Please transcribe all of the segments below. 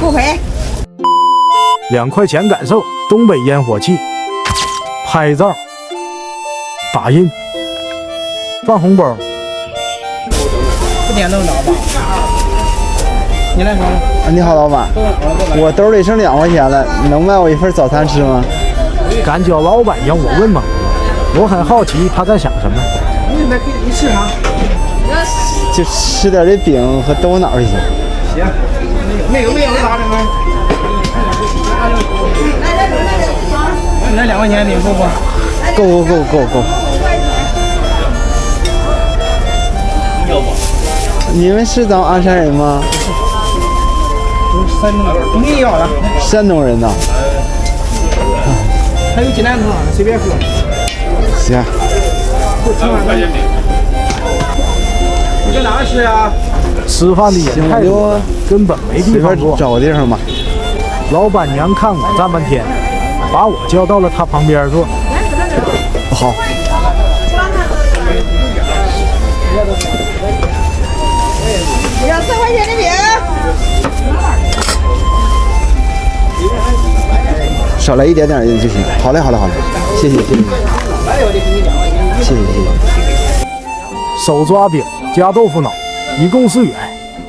不赔。2块钱感受东北烟火气，拍照、打印、放红包。不点都拿吧。你来说。你好，老板，我兜里剩2块钱了，你能卖我一份早餐吃吗？敢叫老板让我问吗？我很好奇他在想什么。你吃啥？就吃点这饼和豆腐脑就行。行，没有拿着吗？你那2块钱你够不？够。你们是咱鞍山人吗？山东的，东西要了。山东人呐。还有鸡蛋汤，随便喝。行。你搁哪儿吃啊？吃饭的也太多，根本没地方坐。找个地方吧。老板娘看我站半天，把我叫到了她旁边坐。好。要4块钱的饼。少来一点点就行。好嘞，谢谢。手抓饼加豆腐脑，一共4元，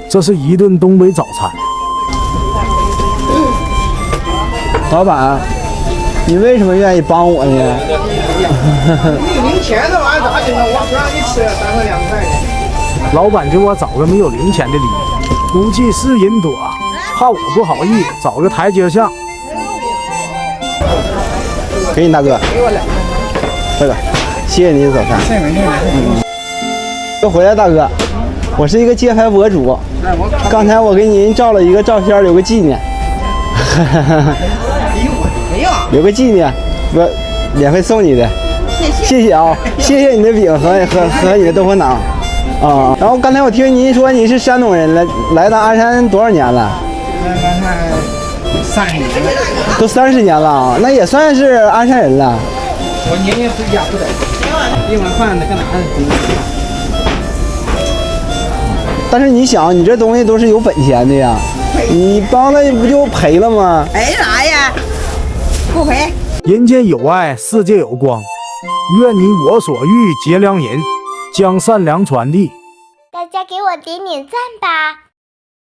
这是一顿东北早餐。老板，你为什么愿意帮我呢？没有零钱这玩意儿咋行啊？我不让你吃3块2块的。老板给我找个没有零钱的理由，估计是人多，怕我不好意，找个台阶下。给你大哥，大哥，谢谢你的早餐。又回来，大哥，我是一个街拍博主，刚才我给您照了一个照片，留个纪念。没有，留个纪念，我免费送你的。谢谢啊，谢谢你的饼和你的豆腐脑啊。然后刚才我听您说你是山东人，来到鞍山多少年了？来鞍山30年了。都30年了啊，那也算是鞍山人了。我年年回家不在，一碗饭得搁哪儿？但是你想，你这东西都是有本钱的呀，你帮了不就赔了吗？赔啥呀？不赔。人间有爱，世界有光。愿你我所欲结良人，将善良传递。大家给我点点赞吧。